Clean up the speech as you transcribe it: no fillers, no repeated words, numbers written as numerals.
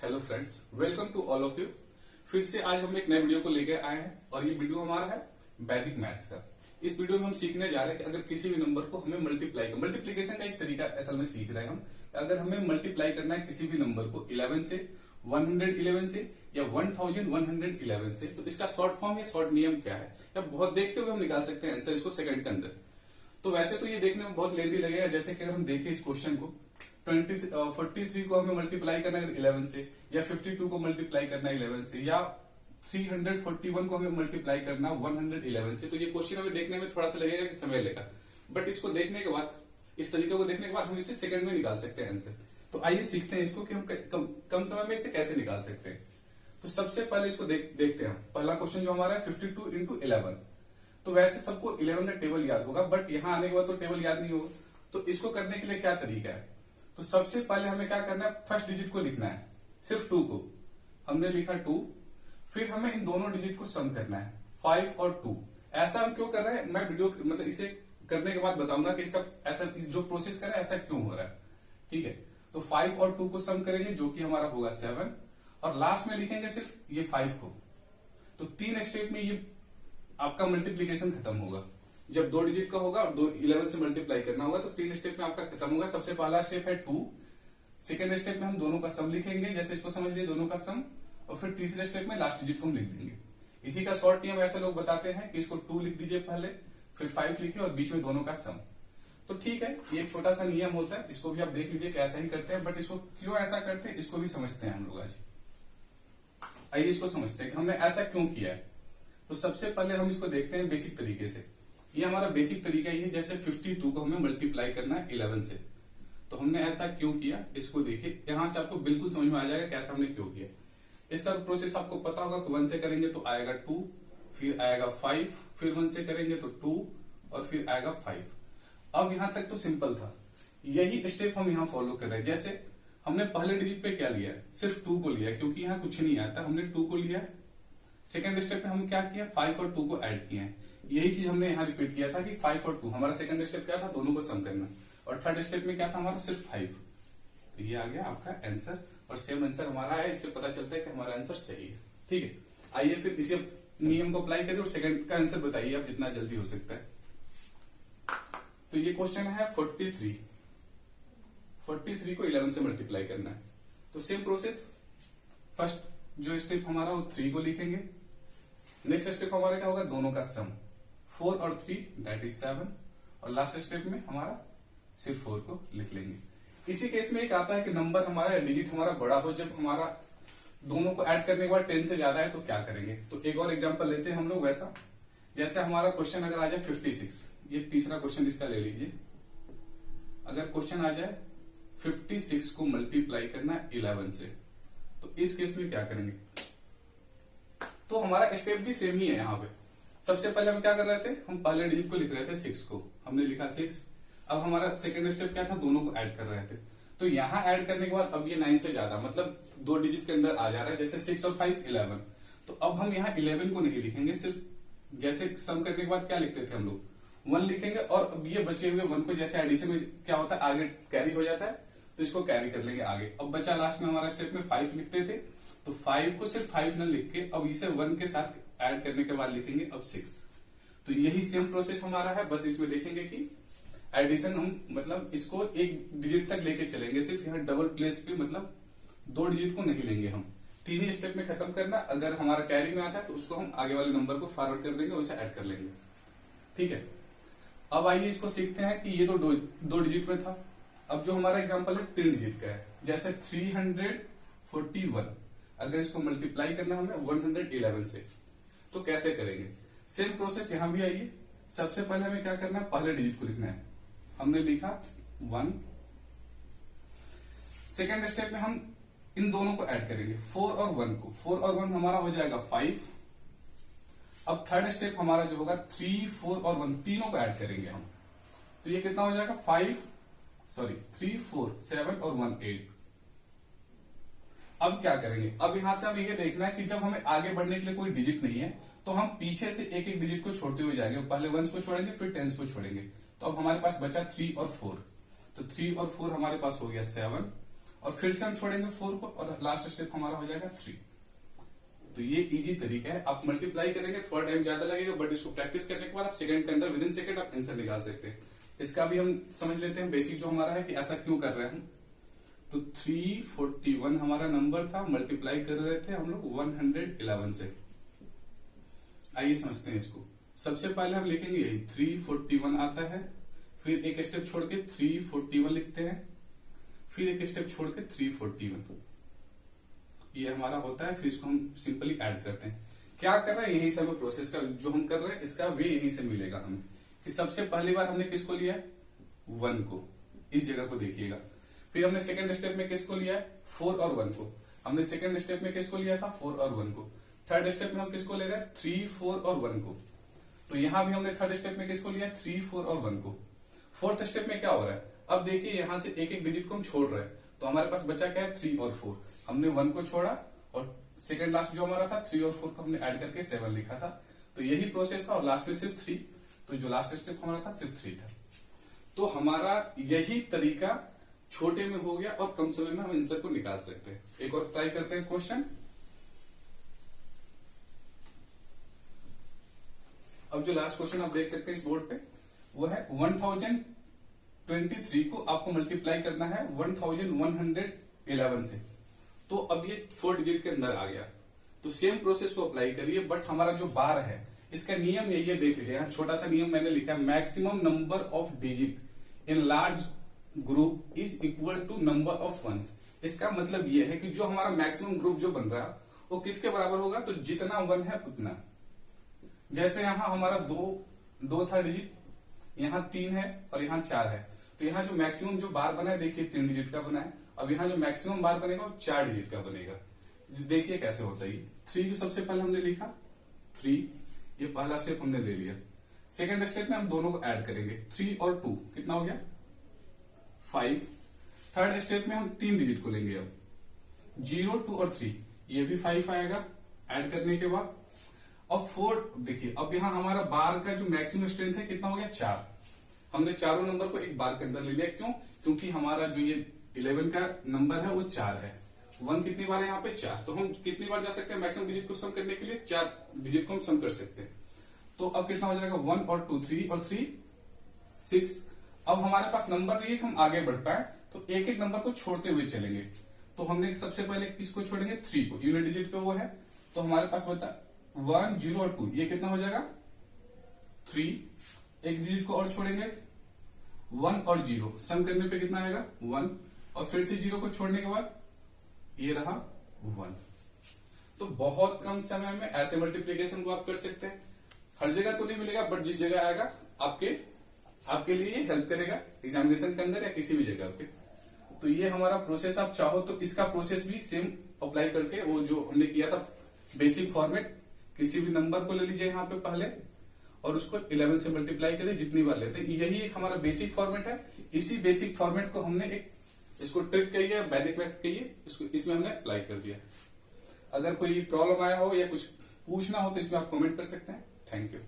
Hello friends, welcome to all of you. फिर से आज हम एक नए वीडियो को लेकर आए हैं और ये वीडियो हमारा है वैदिक मैथ्स का। इस वीडियो में हम सीखने जा रहे हैं कि अगर किसी भी नंबर को हमें मल्टीप्लीकेशन का एक तरीका असल में सीख रहे हैं हम। अगर हमें मल्टीप्लाई करना है किसी भी नंबर को 11 से, 111 से या 1111 से, तो इसका शॉर्ट फॉर्म या शॉर्ट नियम क्या है, या बहुत देखते हुए हम निकाल सकते हैं आंसर इसको सेकंड के अंदर। तो वैसे तो ये देखने में बहुत लेंदी लगेगा, जैसे कि अगर हम देखें इस क्वेश्चन को 43 को हमें मल्टीप्लाई करना है 11 से, या 52 को मल्टीप्लाई करना है 11 से, या 341 को हमें मल्टीप्लाई करना 111 से। तो ये क्वेश्चन हमें देखने में थोड़ा सा लगेगा कि समय लेगा, बट इसको देखने के बाद, इस तरीके को देखने के बाद हम इसे सेकंड में निकाल सकते हैं आंसर। तो आइए सीखते हैं इसको कि हम कम समय में इसे कैसे निकाल सकते हैं। तो सबसे पहले इसको देखते हैं। पहला क्वेश्चन जो हमारा है 52 इंटू 11। तो वैसे सबको 11 का टेबल याद होगा, बट यहां आने के बाद तो टेबल याद नहीं होगा। तो इसको करने के लिए क्या तरीका है, तो सबसे पहले हमें क्या करना है, फर्स्ट डिजिट को लिखना है, सिर्फ 2 को। हमने लिखा 2, फिर हमें इन दोनों डिजिट को सम करना है 5 और 2। ऐसा हम क्यों कर रहे हैं, मैं वीडियो मतलब इसे करने के बाद बताऊंगा कि इसका ऐसा जो प्रोसेस कर रहा है ऐसा क्यों हो रहा है। ठीक है, तो 5 और 2 को सम करेंगे जो कि हमारा होगा 7, और लास्ट में लिखेंगे सिर्फ ये 5 को। तो 3 स्टेप में ये आपका मल्टीप्लीकेशन खत्म होगा। जब 2 डिजिट का होगा और 11 से मल्टीप्लाई करना होगा तो 3 स्टेप में आपका खत्म होगा। सबसे पहला स्टेप है 2, सेकेंड स्टेप में हम दोनों का सम लिखेंगे, जैसे इसको समझ लिए दोनों का सम, और फिर तीसरे स्टेप में लास्ट डिजिट को हम लिख देंगे। इसी का शॉर्ट नियम ऐसे लोग बताते हैं कि इसको 2 लिख दीजिए पहले, फिर 5 लिखिए और बीच में दोनों का सम। तो ठीक है, ये एक छोटा सा नियम होता है, इसको भी आप देख लीजिए कि ऐसा ही करते हैं, बट इसको क्यों ऐसा करते हैं इसको भी समझते हैं हम लोग आज। आइए इसको समझते हैं कि हमने ऐसा क्यों किया है। तो सबसे पहले हम इसको देखते हैं बेसिक तरीके से। ये हमारा बेसिक तरीका ही है, जैसे 52 को हमें मल्टीप्लाई करना है 11 से। तो हमने ऐसा क्यों किया, इसको देखिए, यहां से आपको बिल्कुल समझ में आ जाएगा कैसा हमने क्यों किया। इसका प्रोसेस आपको पता होगा कि 1 से करेंगे तो आएगा 2, फिर आएगा 5, फिर 1 से करेंगे तो 2, और फिर आएगा 5। अब यहां तक तो सिंपल था, यही स्टेप हम यहाँ फॉलो कर रहे हैं। जैसे हमने पहले डिजिट पे क्या लिया, सिर्फ 2 को लिया, क्योंकि यहाँ कुछ नहीं आता, हमने 2 को लिया। सेकंड स्टेप में हम क्या किया, 5 और 2 को ऐड किए हैं। यही चीज हमने यहाँ रिपीट किया था कि 5 और 2, हमारा सेकंड स्टेप क्या था, दोनों को सम करना, और थर्ड स्टेप में क्या था हमारा, सिर्फ 5। तो ये आ गया आपका आंसर, और सेम आंसर हमारा है। इससे पता चलता है कि हमारा आंसर सही है। ठीक है, आइए फिर इसे नियम को अप्लाई करिए और सेकंड का आंसर बताइए आप जितना जल्दी हो सकता है। तो ये क्वेश्चन है 43 को 11 से मल्टीप्लाई करना है। तो सेम प्रोसेस, फर्स्ट जो स्टेप हमारा वो 3 को लिखेंगे, नेक्स्ट स्टेप हमारा क्या होगा, दोनों का सम 4 और 3 दैट इज 7, और लास्ट स्टेप में हमारा सिर्फ 4 को लिख लेंगे। इसी केस में एक आता है कि नंबर हमारा डिजिट हमारा बड़ा हो, जब हमारा दोनों को ऐड करने के बाद 10 से ज्यादा है तो क्या करेंगे। तो एक और एग्जांपल लेते हैं हम लोग वैसा, जैसे हमारा क्वेश्चन अगर आ जाए 56, ये तीसरा क्वेश्चन इसका ले लीजिए। अगर क्वेश्चन आ जाए 56 को मल्टीप्लाई करना 11 से, तो इस केस में क्या करेंगे। तो हमारा स्टेप भी सेम ही है यहाँ पे। सबसे पहले हम क्या कर रहे थे, हम पहले डिजिट को लिख रहे थे 6 को, हमने लिखा 6। अब हमारा सेकंड स्टेप क्या था, दोनों को ऐड कर रहे थे। तो यहाँ ऐड करने के बाद अब ये 9 से ज्यादा, मतलब 2 डिजिट के अंदर आ जा रहा है, जैसे 6 और 5 11। तो अब हम यहाँ 11 को नहीं लिखेंगे, सिर्फ जैसे सम करने के बाद क्या लिखते थे हम लोग, 1 लिखेंगे, और अब ये बचे हुए 1 को जैसे एडिशन में क्या होता है आगे कैरी हो जाता है, तो इसको कैरी कर लेंगे आगे। अब बचा लास्ट में हमारा स्टेप में 5 लिखते थे, तो 5 को सिर्फ 5 न लिख के अब इसे 1 के साथ ऐड करने के बाद लिखेंगे अब 6। तो यही सेम प्रोसेस हमारा है, बस इसमें देखेंगे कि एडिशन हम मतलब इसको एक डिजिट तक लेके चलेंगे, सिर्फ यहाँ डबल प्लेस पे मतलब 2 डिजिट को नहीं लेंगे हम। 3 ही स्टेप में खत्म करना, अगर हमारा कैरी में आता है तो उसको हम आगे वाले नंबर को फॉरवर्ड कर देंगे, उसे ऐड कर लेंगे। ठीक है, अब आइए इसको सीखते हैं कि ये तो 2 डिजिट में था। अब जो हमारा एग्जाम्पल है 3 डिजिट का है, जैसे 341, अगर इसको मल्टीप्लाई करना हमें 111 से, तो कैसे करेंगे। सेम प्रोसेस यहां भी आइए। सबसे पहले हमें क्या करना है, पहले डिजिट को लिखना है, हमने लिखा 1। सेकेंड स्टेप में हम इन दोनों को ऐड करेंगे, 4 और 1 को, 4 और 1 हमारा हो जाएगा 5। अब थर्ड स्टेप हमारा जो होगा 3, 4 और 1 तीनों को ऐड करेंगे हम, तो ये कितना हो जाएगा 3, 4, 7 और 1 8। अब क्या करेंगे, अब यहां से हमें ये देखना है कि जब हमें आगे बढ़ने के लिए कोई डिजिट नहीं है तो हम पीछे से एक एक डिजिट को छोड़ते हुए जाएंगे, पहले 1s को छोड़ेंगे फिर 10s को छोड़ेंगे। तो अब हमारे पास बचा 3 और 4, तो 3 और 4 हमारे पास हो गया 7, और फिर से हम छोड़ेंगे 4 को और लास्ट स्टेप हमारा हो जाएगा 3। तो ये इजी तरीका है, आप मल्टीप्लाई करेंगे थोड़ा टाइम ज्यादा लगेगा, बट इसको प्रैक्टिस करने के बाद आप सेकंड के अंदर विद इन सेकंड आप आंसर निकाल सकते हैं। इसका भी हम समझ लेते हैं बेसिक जो हमारा है कि ऐसा क्यों कर रहे हैं हम। तो 341 हमारा नंबर था, मल्टीप्लाई कर रहे थे हम लोग 111 से। आइए समझते हैं इसको। सबसे पहले हम लिखेंगे यही 341 आता है, फिर एक स्टेप छोड़ के 341 लिखते हैं, फिर एक स्टेप छोड़ के 341, ये हमारा होता है। फिर इसको हम सिंपली ऐड करते हैं। क्या कर रहे हैं, यही सब प्रोसेस का जो हम कर रहे हैं इसका वे यहीं से मिलेगा हमें। कि सबसे पहली बार हमने किसको लिया है, 1 को, इस जगह को देखिएगा। फिर हमने सेकंड स्टेप में किसको लिया है, 4 और 1 को। हमने सेकंड स्टेप में किसको लिया था, 4 और 1 को। थर्ड स्टेप में हम किसको ले रहे हैं, 3, 4 और 1 को। तो यहां भी हमने थर्ड स्टेप में किसको लिया है, 3, 4 और 1 को। फोर्थ स्टेप में क्या हो रहा है, अब देखिए यहां से एक एक डिजिट को हम छोड़ रहे हैं, तो हमारे पास बचा क्या है, 3 और 4। हमने 1 को छोड़ा और सेकंड लास्ट जो हमारा था 3 और 4 को हमने ऐड करके 7 लिखा था। तो यही प्रोसेस था और लास्ट में सिर्फ 3। तो जो लास्ट स्टेप हमारा था सिर्फ 3 था। तो हमारा यही तरीका छोटे में हो गया और कम समय में हम आंसर को निकाल सकते हैं। एक और ट्राई करते हैं क्वेश्चन। अब जो लास्ट क्वेश्चन आप देख सकते हैं इस बोर्ड पे, वो है 1023 को आपको मल्टीप्लाई करना है 1111 से। तो अब ये 4 डिजिट के अंदर आ गया। तो सेम प्रोसेस को अप्लाई करिए, बट हमारा जो बार है इसका नियम यही है, देख लीजिए। यहाँ छोटा सा नियम मैंने लिखा है, maximum number of digit in large group is equal to number of ones. इसका मतलब ये है कि जो हमारा मैक्सिमम ग्रुप जो बन रहा है वो किसके बराबर होगा, तो जितना 1 है उतना। जैसे यहां हमारा 2 था डिजिट, यहां 3 है और यहां 4 है। तो यहां जो मैक्सिमम जो बार बना है देखिए 3 डिजिट का बना है। अब यहां जो मैक्सिमम बार बनेगा वो 4 डिजिट का बनेगा। देखिए कैसे होता है। 3 को सबसे पहले हमने लिखा 3, ये पहला स्टेप हमने ले लिया। सेकंड स्टेप में हम दोनों को ऐड करेंगे, 3 और 2 कितना हो गया, 5। थर्ड स्टेप में हम 3 डिजिट को लेंगे, अब 0, 2 और 3, ये भी 5 आएगा ऐड करने के बाद। और 4 देखिए, अब यहां हमारा बार का जो मैक्सिमम स्ट्रेंथ है कितना हो गया, 4। हमने चारों नंबर को एक बार के अंदर ले लिया, क्यों, क्योंकि हमारा जो ये 11 का नंबर है वो 4 है। 1 कितनी बार है यहाँ पे, 4। तो हम कितनी बार जा सकते हैं मैक्सिमम डिजिट को सम करने के लिए, 4 डिजिट को हम सम कर सकते हैं। तो अब कितना हो जाएगा, 1 और 2, 3 और 3, 6। अब हमारे पास नंबर नहीं है कि हम आगे बढ़ पाए, तो एक एक नंबर को छोड़ते हुए चलेंगे। तो हमने सबसे पहले किसको छोड़ेंगे, 3 को, यूनिट डिजिट पे वो है। तो हमारे पास बता 1, 0 और 2, ये कितना हो जाएगा, 3। एक डिजिट को और छोड़ेंगे, 1 और 0, सम करने पे कितना आएगा, 1। और फिर से 0 को छोड़ने के बाद ये रहा 1। तो बहुत कम समय में ऐसे मल्टीप्लीकेशन को आप कर सकते हैं। हर जगह तो नहीं मिलेगा, बट जिस जगह आएगा आपके लिए हेल्प करेगा एग्जामिनेशन के अंदर या किसी भी जगह पे। तो ये हमारा प्रोसेस, आप चाहो तो इसका प्रोसेस भी सेम अप्लाई करके, वो जो हमने किया था बेसिक फॉर्मेट, किसी भी नंबर को ले लीजिए यहाँ पे पहले और उसको 11 से मल्टीप्लाई करिए जितनी बार लेते हैं। यही एक हमारा बेसिक फॉर्मेट है। इसी बेसिक फॉर्मेट को हमने एक इसको ट्रिक कहिए, वैदिक मैथ कहिए, इसको इसमें हमने अप्लाई कर दिया। अगर कोई प्रॉब्लम आया हो या कुछ पूछना हो तो इसमें आप कमेंट कर सकते हैं। Thank you.